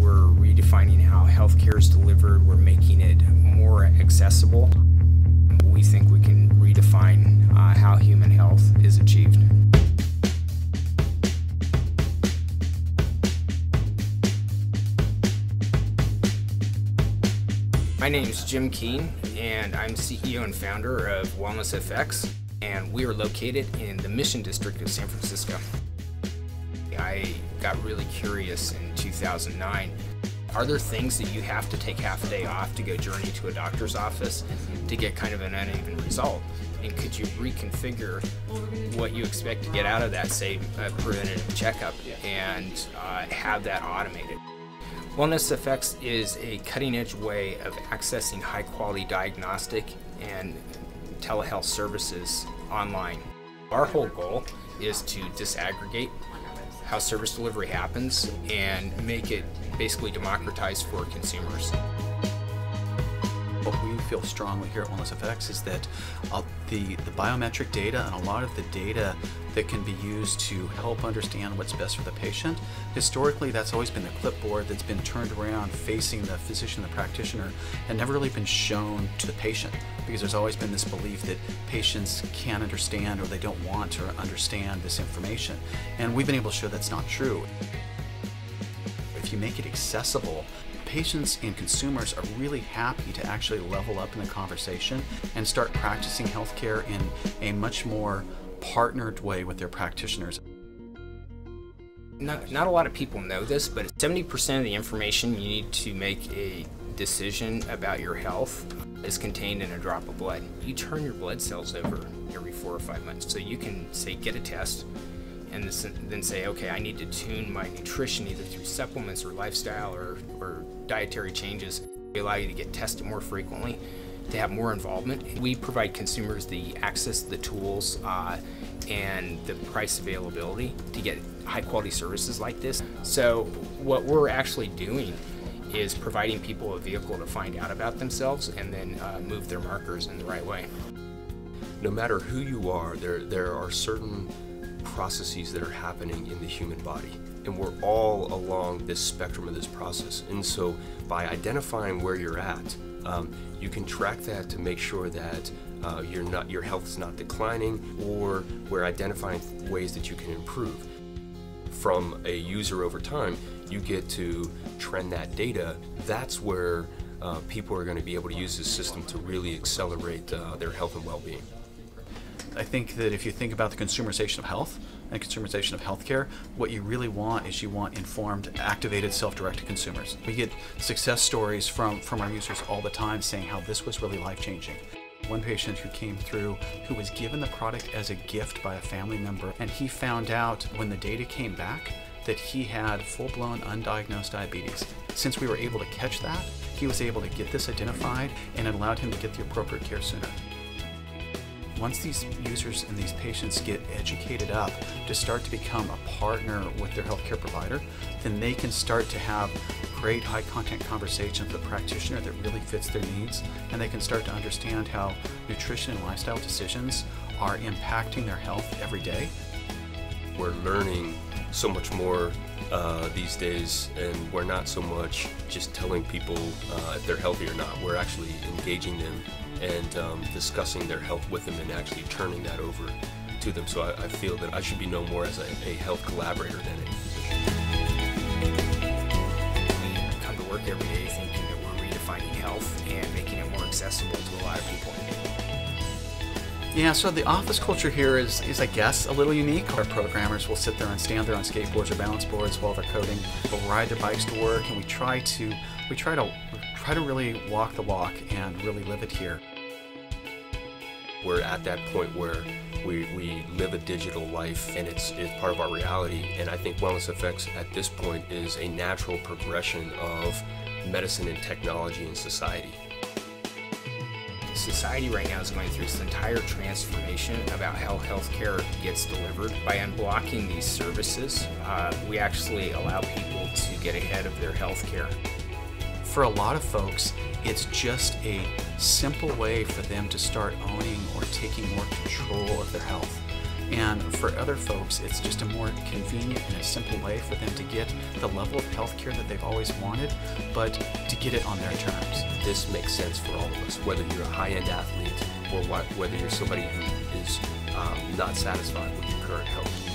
We're redefining how healthcare is delivered. We're making it more accessible. We think we can redefine how human health is achieved. My name is Jim Keene, and I'm CEO and founder of WellnessFX, and we are located in the Mission District of San Francisco. I got really curious in 2009. Are there things that you have to take half a day off to go journey to a doctor's office to get kind of an uneven result? And could you reconfigure what you expect to get out of that, say, a preventative checkup, and have that automated? WellnessFX is a cutting-edge way of accessing high-quality diagnostic and telehealth services online. Our whole goal is to disaggregate how service delivery happens and make it basically democratized for consumers. What we feel strongly here at WellnessFX is that the biometric data and a lot of the data that can be used to help understand what's best for the patient, historically that's always been the clipboard that's been turned around facing the physician, the practitioner, and never really been shown to the patient, because there's always been this belief that patients can't understand or they don't want to understand this information. And we've been able to show that's not true. If you make it accessible, patients and consumers are really happy to actually level up in the conversation and start practicing healthcare in a much more partnered way with their practitioners. Not a lot of people know this, but 70% of the information you need to make a decision about your health is contained in a drop of blood. You turn your blood cells over every 4 or 5 months, so you can say get a test and then say, okay, I need to tune my nutrition either through supplements or lifestyle or dietary changes. We allow you to get tested more frequently, to have more involvement. We provide consumers the access, the tools, and the price availability to get high quality services like this. So what we're actually doing is providing people a vehicle to find out about themselves and then move their markers in the right way. No matter who you are, there are certain processes that are happening in the human body, and we're all along this spectrum of this process. And so by identifying where you're at, you can track that to make sure that your health is not declining, or we're identifying ways that you can improve. From a user over time, you get to trend that data. That's where people are going to be able to use this system to really accelerate their health and well-being. I think that if you think about the consumerization of health and consumerization of healthcare, what you really want is you want informed, activated, self-directed consumers. We get success stories from our users all the time saying how this was really life-changing. One patient who came through who was given the product as a gift by a family member, and he found out when the data came back that he had full-blown undiagnosed diabetes. Since we were able to catch that, he was able to get this identified, and it allowed him to get the appropriate care sooner. Once these users and these patients get educated up to start to become a partner with their healthcare provider, then they can start to have great high content conversations with a practitioner that really fits their needs, and they can start to understand how nutrition and lifestyle decisions are impacting their health every day. We're learning so much more these days, and we're not so much just telling people if they're healthy or not. We're actually engaging them and discussing their health with them and actually turning that over to them. So I feel that I should be known more as a health collaborator than a physician. We come to work every day thinking that we're redefining health and making it more accessible to a lot of people. Yeah, so the office culture here is I guess, a little unique. Our programmers will sit there and stand there on skateboards or balance boards while they're coding. We'll ride their bikes to work, and we try to really walk the walk and really live it here. We're at that point where we live a digital life, and it's part of our reality. And I think WellnessFX at this point is a natural progression of medicine and technology in society. Society right now is going through this entire transformation about how healthcare gets delivered. By unblocking these services, we actually allow people to get ahead of their healthcare. For a lot of folks, it's just a simple way for them to start owning or taking more control of their health. And for other folks, it's just a more convenient and a simple way for them to get the level of health care that they've always wanted, but to get it on their terms. This makes sense for all of us, whether you're a high-end athlete or whether you're somebody who is not satisfied with your current health.